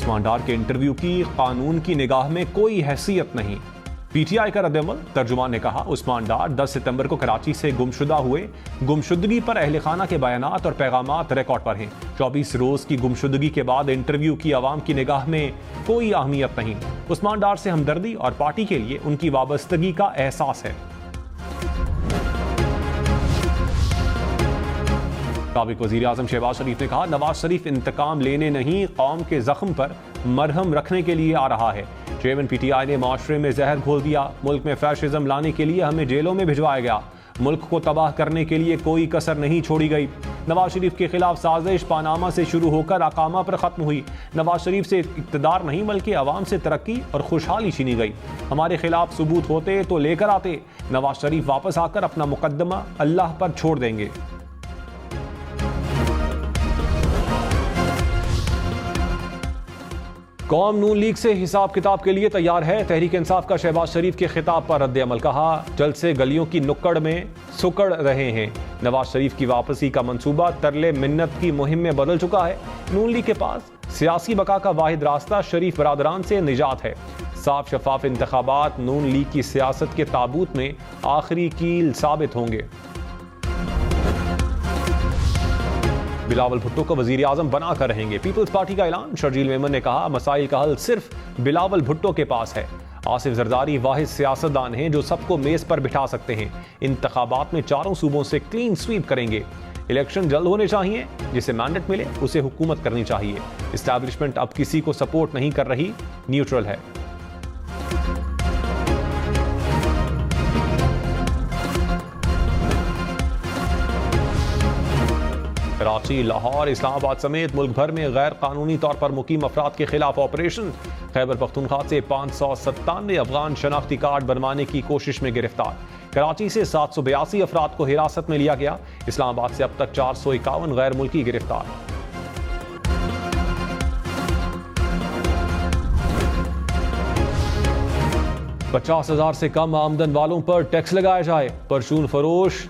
उस्मान डार के इंटरव्यू की कानून की निगाह में कोई हैसियत नहीं। पीटीआई का रद्द-ए-अमल। तर्जुमान ने कहा, उस्मान डार 10 सितंबर को कराची से गुमशुदा हुए। गुमशुदगी पर अहले खाना के बयानात और पैगामात रिकॉर्ड पर हैं। 24 रोज की गुमशुदगी के बाद इंटरव्यू की आवाम की निगाह में कोई अहमियत नहीं। उस्मान डार से हमदर्दी और पार्टी के लिए उनकी वाबस्तगी का एहसास है। साबिक वज़ीर आज़म शहबाज शरीफ ने कहा, नवाज शरीफ इंतकाम लेने नहीं, कौम के जख्म पर मरहम रखने के लिए आ रहा है। चेयरमैन पीटीआई ने माशरे में जहर घोल दिया। मुल्क में फैशिज्म लाने के लिए हमें जेलों में भिजवाया गया। मुल्क को तबाह करने के लिए कोई कसर नहीं छोड़ी गई। नवाज शरीफ के खिलाफ साजिश पानामा से शुरू होकर अकामा पर खत्म हुई। नवाज शरीफ से इक़्तिदार नहीं बल्कि अवाम से तरक्की और खुशहाली छीनी गई। हमारे खिलाफ सबूत होते तो लेकर आते। नवाज शरीफ वापस आकर अपना मुकद्दमा अल्लाह पर छोड़ देंगे। कौम नून लीग से हिसाब किताब के लिए तैयार है। तहरीक इंसाफ का शहबाज शरीफ के खिताब पर रद्द-ए-अमल। कहा, जल्द से गलियों की नुक्कड़ में सुकड़ रहे हैं। नवाज शरीफ की वापसी का मंसूबा तरले मिन्नत की मुहिम में बदल चुका है। नून लीग के पास सियासी बका का वाहिद रास्ता शरीफ बरादरान से निजात है। साफ शफाफ इंतखाबात नून लीग की सियासत के ताबूत में आखिरी कील साबित होंगे। बिलावल भुट्टो को वजीर आजम बनाकर रहेंगे। पीपल्स पार्टी का ऐलान। शर्जील मेमन ने कहा, मसाइल का हल सिर्फ बिलावल भुट्टो के पास है। आसिफ जरदारी वाहिद सियासतदान हैं जो सबको मेज पर बिठा सकते हैं। इंतखाबात में चारों सूबों से क्लीन स्वीप करेंगे। इलेक्शन जल्द होने चाहिए। जिसे मैंडेट मिले उसे हुकूमत करनी चाहिए। एस्टैब्लिशमेंट अब किसी को सपोर्ट नहीं कर रही, न्यूट्रल है। कराची, लाहौर, इस्लामाबाद समेत मुल्क भर में गैर कानूनी तौर पर मुकीम अफराद के खिलाफ ऑपरेशन। खैबर पख्तूनख्वा से 597 अफगान शनाख्ती कार्ड बनवाने की कोशिश में गिरफ्तार। कराची से 782 अफराद को हिरासत में लिया गया। इस्लामाबाद से अब तक 451 गैर मुल्की गिरफ्तार। $50,000 से कम आमदन वालों पर टैक्स लगाया जाए। परचून फरोश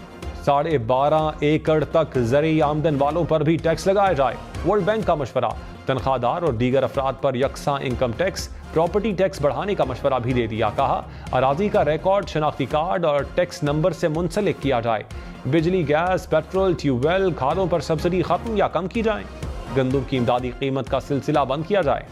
12.5 एकड़ तक ज़रूरी आमदन वालों पर भी टैक्स लगाया जाए। वर्ल्ड बैंक का मशवरा। तनख्वाहदार और दीगर अफराद पर यकसा इनकम टैक्स, प्रॉपर्टी टैक्स बढ़ाने का मशवरा भी दे दिया। कहा, अराजी का रिकॉर्ड, शनाख्ती कार्ड और टैक्स नंबर से मुंसलिक किया जाए। बिजली, गैस, पेट्रोल, ट्यूबवेल, खादों पर सब्सिडी खत्म या कम की जाए। गंदम की इमदादी कीमत का सिलसिला बंद किया जाए।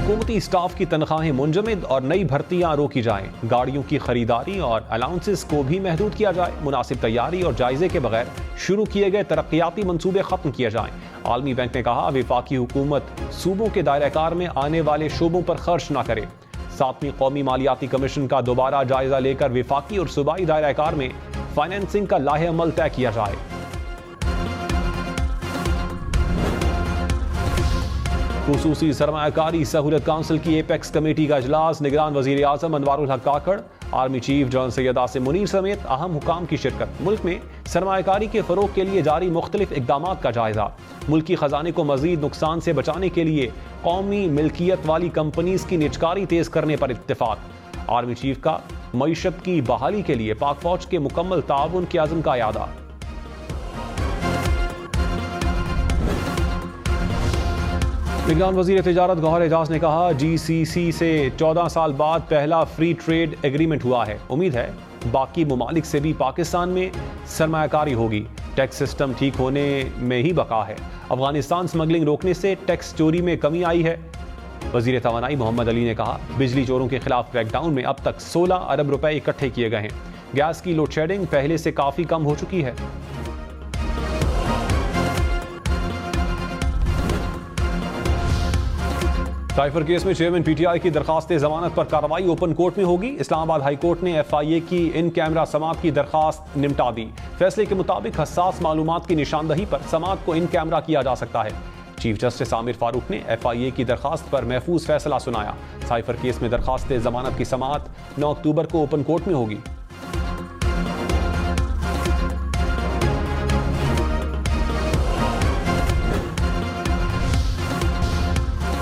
हुकूमती स्टाफ की तनख्वाहें मुंजमद और नई भर्तियां रोकी जाएं। गाड़ियों की खरीदारी और अलाउंसेस को भी महदूद किया जाए। मुनासिब तैयारी और जायजे के बगैर शुरू किए गए तरक्याती मंसूबे खत्म किए जाएं। आलमी बैंक ने कहा, वफाकी हुकूमत सूबों के दायरा-ए-कार में आने वाले शोबों पर खर्च न करे। 7वीं कौमी मालियाती कमीशन का दोबारा जायजा लेकर वफाकी और सूबाई दायरा-ए-कार में फाइनेंसिंग का लाहे-अमल तय किया जाए। खुसूसी सरमायाकारी सहूलत काउंसिल की एपेक्स कमेटी का इजलास। निगरान वजीर आजम Anwarul Haq Kakar, army chief general Syed Asim Munir समेत अहम हुकाम की शिरकत। मुल्क में सरमायाकारी के फरोग के लिए जारी मुख्तलिफ इकदामात का जायजा। मुल्की खजाने को मजीद नुकसान से बचाने के लिए कौमी मिल्कियत वाली कंपनीज की निजकारी तेज करने पर इत्तेफाक। आर्मी चीफ का मईशत की बहाली के लिए पाक फौज के मुकम्मल ताउन के अज़्म का यादा। निगरान वजीर तिजारत गौहर एजाज ने कहा, GCC से 14 साल बाद पहला फ्री ट्रेड एग्रीमेंट हुआ है। उम्मीद है बाकी ममालिक से भी पाकिस्तान में सरमायाकारी होगी। टैक्स सिस्टम ठीक होने में ही बका है। अफगानिस्तान स्मगलिंग रोकने से टैक्स चोरी में कमी आई है। वजीर तवानाई मोहम्मद अली ने कहा, बिजली चोरों के खिलाफ क्रैकडाउन में अब तक 16 अरब रुपए इकट्ठे किए गए हैं। गैस की लोड शेडिंग पहले से काफी कम हो चुकी है। साइफर केस में चेयरमैन पीटीआई की दरखास्त जमानत पर कार्रवाई ओपन कोर्ट में होगी। इस्लामाबाद हाई कोर्ट ने FIA की इन कैमरा समात की दरखास्त निपटा दी। फैसले के मुताबिक हसास मालूमात की निशानदही पर समात को इन कैमरा किया जा सकता है। चीफ जस्टिस आमिर फारूक ने FIA की दरखास्त पर महफूज फैसला सुनाया। साइफर केस में दरखास्त जमानत की समात 9 अक्टूबर को ओपन कोर्ट में होगी।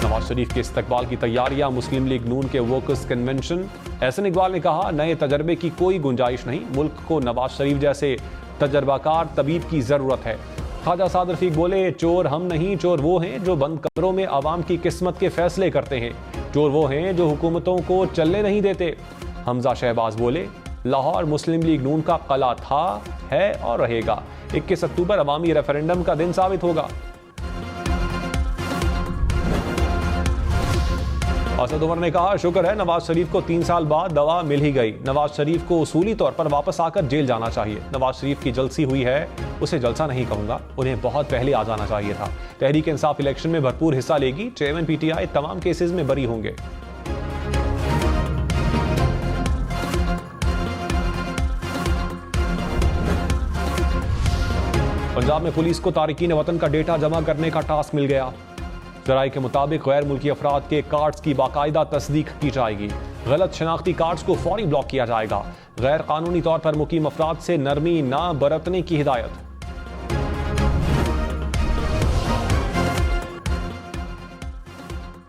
नवाज शरीफ के इस्तकबाल की तैयारियां। मुस्लिम लीग नून के वर्कर्स कन्वेंशन। एहसन इकबाल ने कहा, नए तजर्बे की कोई गुंजाइश नहीं। मुल्क को नवाज शरीफ जैसे तजर्बाकार तबीब की जरूरत है। ख्वाजा साद रफीक बोले, चोर हम नहीं, चोर वो हैं जो बंद कमरों में आवाम की किस्मत के फैसले करते हैं। चोर वो हैं जो हुकूमतों को चलने नहीं देते। हमजा शहबाज बोले, लाहौर मुस्लिम लीग नून का कला था, है और रहेगा। 21 अक्टूबर अवामी रेफरेंडम का दिन साबित होगा। असद उमर ने कहा, शुक्र है नवाज शरीफ को 3 साल बाद दवा मिल ही गई। नवाज शरीफ को उसूली तौर पर वापस आकर जेल जाना चाहिए। नवाज शरीफ की जलसी हुई है, उसे जलसा नहीं कहूंगा, उन्हें बहुत पहले आ जाना चाहिए था। तहरीक इंसाफ इलेक्शन में भरपूर हिस्सा लेगी। चेयरमैन पीटीआई तमाम केसेस में बरी होंगे। पंजाब में पुलिस को तारिकीन वतन का डेटा जमा करने का टास्क मिल गया। जराये के मुताबिक गैर मुल्की अफराद के कार्ड्स की बाकायदा तस्दीक की जाएगी। गलत शनाख्ती कार्ड्स को फौरी ब्लॉक किया जाएगा। गैर कानूनी तौर पर मुकीम अफराद से नरमी ना बरतने की हिदायत।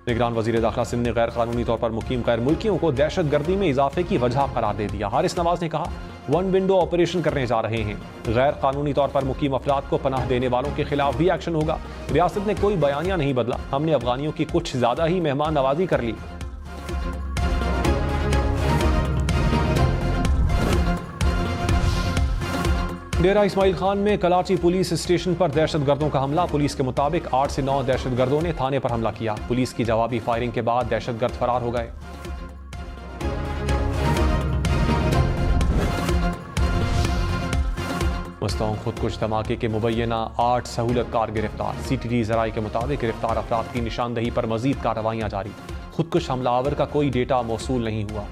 निगरान वजीर दाखिला सिंध ने गैर कानूनी तौर पर मुकीम गैर मुल्कियों को दहशत गर्दी में इजाफे की वजह करार दे दिया। हारिस नवाज ने कहा, वन विंडो ऑपरेशन करने जा रहे हैं। गैर कानूनी तौर पर मुकीम अफराद को पनाह देने वालों के खिलाफ भी एक्शन होगा। रियासत ने कोई बयानिया नहीं बदला, हमने अफगानियों की कुछ ज्यादा ही मेहमान नवाजी कर ली। डेरा इस्माइल खान में कराची पुलिस स्टेशन पर दहशतगर्दों का हमला। पुलिस के मुताबिक 8 से 9 दहशतगर्दों ने थाने पर हमला किया। पुलिस की जवाबी फायरिंग के बाद दहशतगर्द फरार हो गए। मुस्तौं खुदकुश धमाके के मुबैना 8 सहूलतकार गिरफ्तार। सीटीडी जराये के मुताबिक गिरफ्तार अफराद की निशानदही पर मजीद कार्रवाइयां जारी। खुदकुश हमलावर का कोई डेटा मौसूल नहीं हुआ।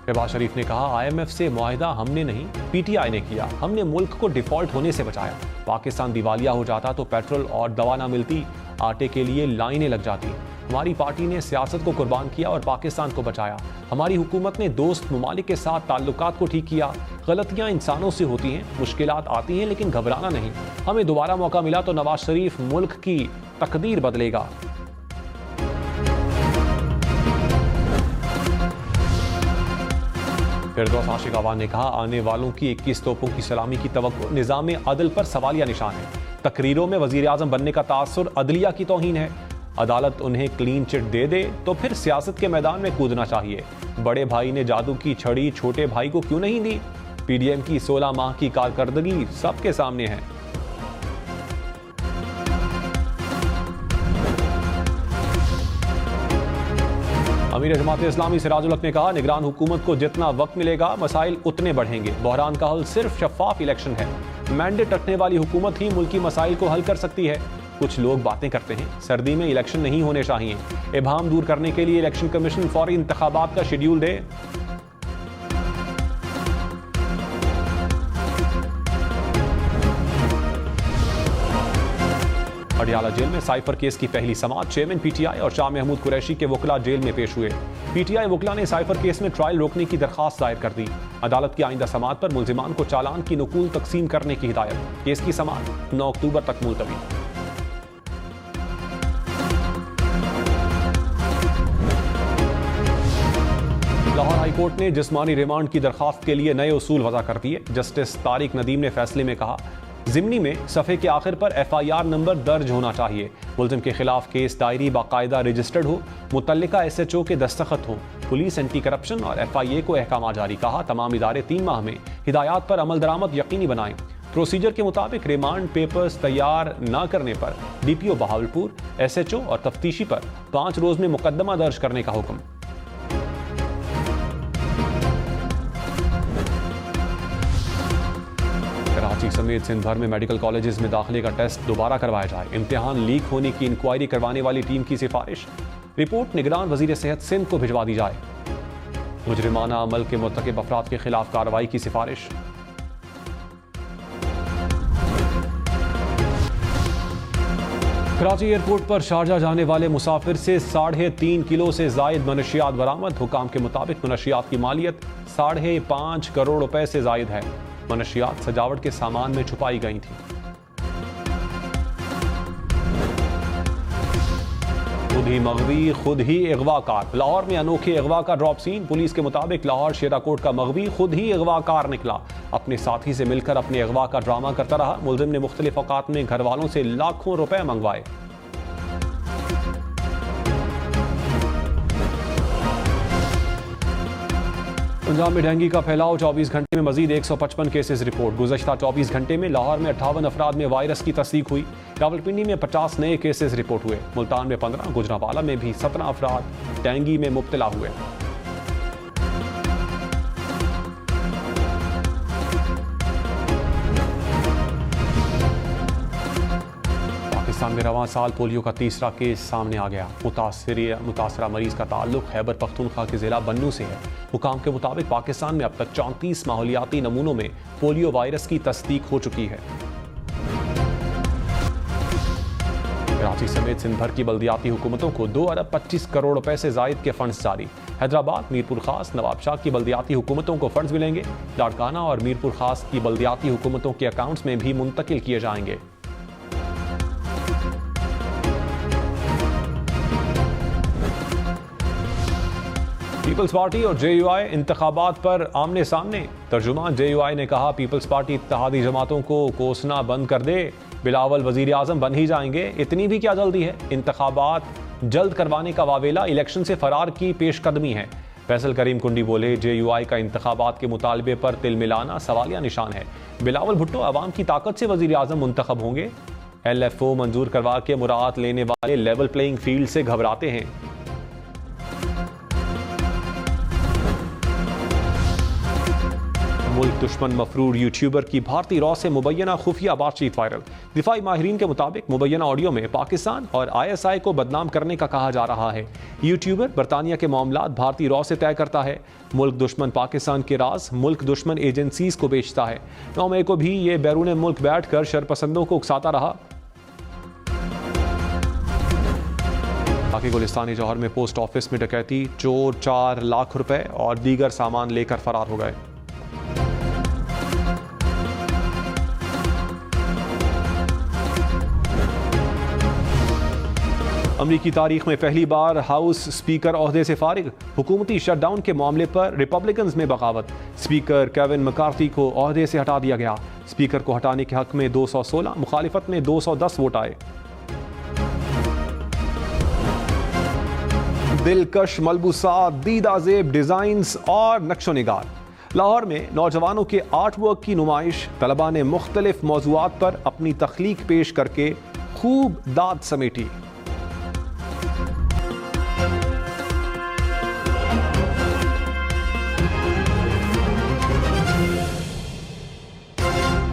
शहबाज शरीफ ने कहा, IMF से मुआहिदा हमने नहीं, PTI ने किया। हमने मुल्क को डिफॉल्ट होने से बचाया। पाकिस्तान दिवालिया हो जाता तो पेट्रोल और दवा ना मिलती, आटे के लिए लाइनें लग जाती। हमारी पार्टी ने सियासत को कुर्बान किया और पाकिस्तान को बचाया। हमारी हुकूमत ने दोस्त ममालिक के साथ ताल्लुकात को ठीक किया। गलतियां इंसानों से होती हैं, मुश्किलात आती हैं, लेकिन घबराना नहीं। हमें दोबारा मौका मिला तो नवाज शरीफ मुल्क की तकदीर बदलेगा। फिरदौस आशिक अवान ने कहा, आने वालों की 21 तोपों की सलामी की तवक्को निज़ाम अदल पर सवालिया निशान है। तकरीरों में वजीर आजम बनने का तासुर अदलिया की तौहीन है। अदालत उन्हें क्लीन चिट दे दे तो फिर सियासत के मैदान में कूदना चाहिए। बड़े भाई ने जादू की छड़ी छोटे भाई को क्यों नहीं दी? PDM की 16 माह की कारकर्दगी सबके सामने है। अमीर जमात इस्लामी सिराजुल हक ने कहा, निगरान हुकूमत को जितना वक्त मिलेगा मसाइल उतने बढ़ेंगे। बहरान का हल सिर्फ शफाफ इलेक्शन है। मैंडेट रखने वाली हुकूमत ही मुल्की मसाइल को हल कर सकती है। कुछ लोग बातें करते हैं सर्दी में इलेक्शन नहीं होने चाहिए। इबहम दूर करने के लिए इलेक्शन कमीशन फौरी इंतखाबात का शेड्यूल दे। अडियाला जेल में साइफर केस की पहली समाअत। चेयरमैन PTI और शाह महमूद कुरैशी के वकला जेल में पेश हुए। PTI वकला ने साइफर केस में ट्रायल रोकने की दरखास्त दायर कर दी। अदालत की आइंदा समाअत पर मुल्जिमान को चालान की नकूल तकसीम करने की हिदायत। केस की समाअत 9 अक्टूबर तक मुलतवी। लाहौर हाईकोर्ट ने जिस्मानी रिमांड की दरखास्त के लिए नए उसूल वज़ा कर दिए। जस्टिस तारिक नदीम ने फैसले में कहा, ज़िमनी में सफ़े के आखिर पर FIR नंबर दर्ज होना चाहिए। मुल्ज़िम के खिलाफ केस डायरी बाकायदा रजिस्टर्ड हो, मुतल्लिका SHO के दस्तखत हो। पुलिस एंटी करप्शन और FIA को अहकाम जारी। कहा, तमाम इदारे 3 माह में हिदायत पर अमल दरामद यकीनी बनाएं। प्रोसीजर के मुताबिक रिमांड पेपर्स तैयार न करने पर DPO बहावलपुर, SHO और तफ्तीशी पर 5 रोज में मुकदमा दर्ज करने का हुक्म। कराची समेत सिंध भर में मेडिकल कॉलेजेस में दाखिले का टेस्ट दोबारा करवाया जाए। इम्तिहान लीक होने की इंक्वायरी करवाने वाली टीम की सिफारिश। रिपोर्ट निगरान वजीर सेहत सिंध को भिजवा दी जाए। मुजरिमाना अमल के मुर्तकिब अफराद के खिलाफ कार्रवाई की सिफारिश। कराची एयरपोर्ट पर शारजा जाने वाले मुसाफिर से 3.5 किलो से जायद मनशियात बरामद। हुकाम के मुताबिक मनशियात की मालियत 5.5 करोड़ रुपए से जायद है। मनशियात सजावट के सामान में छुपाई गई थी। खुद ही मगवी खुद ही अगवाकार। लाहौर में अनोखे अगवा का ड्रॉप सीन। पुलिस के मुताबिक लाहौर शेराकोट का मगवी खुद ही अगवाकार निकला। अपने साथी से मिलकर अपने अगवा का ड्रामा करता रहा। मुलजिम ने मुख्तलिफ औकात में घर वालों से लाखों रुपए मंगवाए। पंजाब में डेंगू का फैलाव। 24 घंटे में मजीद 155 केसेस रिपोर्ट। गुज़श्ता 24 घंटे में लाहौर में 58 अफराद में वायरस की तस्दीक हुई। रावलपिंडी में 50 नए केसेस रिपोर्ट हुए। मुल्तान में 15, गुजरांवाला में भी 17 अफराद डेंगू में मुब्तला हुए। पाकिस्तान में रवां साल पोलियो का तीसरा केस सामने आ गया। मुतासरा मरीज का ताल्लुक खैबर पख्तूनख्वा के जिला बन्नू से है। हुकाम के मुताबिक पाकिस्तान में अब तक 34 माहौलियाती नमूनों में पोलियो वायरस की तस्दीक हो चुकी है। कराची समेत सिंध भर की बल्दियाती हुकूमतों को 2 अरब 25 करोड़ रुपए से जायद के फंड्स जारी। हैदराबाद, मीरपुर खास, नवाबशाह की बल्दियाती हुकूमतों को फंड्स मिलेंगे। लाड़काना और मीरपुर खास की बल्दियाती हुकूमतों के अकाउंट्स में भी मुंतकिल किए जाएंगे। पीपल्स पार्टी और JUI इंतखाबात पर आमने सामने। तर्जुमान JUI ने कहा, पीपल्स पार्टी इत्तेहादी जमातों को कोसना बंद कर दे, बिलावल वजीर आजम बन ही जाएंगे। इतनी भी क्या जल्दी है? इंतखाबात जल्द करवाने का वावेला इलेक्शन से फरार की पेशकदमी है। फैसल करीम कुंडी बोले, JUI का इंतखाबात के मुतालबे पर तिल मिलाना सवालिया निशान है। बिलावल भुट्टो अवाम की ताकत से वजीर आजम मुंतखब होंगे। LFO मंजूर करवा के मुराद लेने वाले लेवल प्लेइंग फील्ड से घबराते हैं। मुल्क दुश्मन मफरूर यूट्यूबर की भारतीय रॉ से मुबैना खुफिया बातचीत वायरल। दिफाई माहिरीन के मुताबिक मुबैना ऑडियो में पाकिस्तान और ISI को बदनाम करने का कहा जा रहा है। यूट्यूबर बरतानिया के मामलात भारतीय रॉ से तय करता है। मुल्क दुश्मन पाकिस्तान के राज मुल्क दुश्मन एजेंसीज को बेचता है। 9 मई को भी ये बैरून मुल्क बैठकर शरपसंदों को उकसाता रहा। बाकी गुलिस्तानी जौहर में पोस्ट ऑफिस में डकैती, चोर 4 लाख रुपए और दीगर सामान लेकर फरार हो गए। अमरीकी तारीख में पहली बार हाउस स्पीकर ओहदे से फारिग। हुकूमती शटडाउन के मामले पर रिपब्लिकन्स में बगावत। स्पीकर केविन मैकार्थी को ओहदे से हटा दिया गया। स्पीकर को हटाने के हक में 216, मुखालिफत में 210 वोट आए। दिलकश मलबूसात, दीदाजेब डिजाइन्स और नक्शो निगार। लाहौर में नौजवानों के आर्ट वर्क की नुमाइश। तलबा ने मुख्तलिफ मौज़ूआत पर अपनी तख्लीक पेश करके खूब दाद समेटी।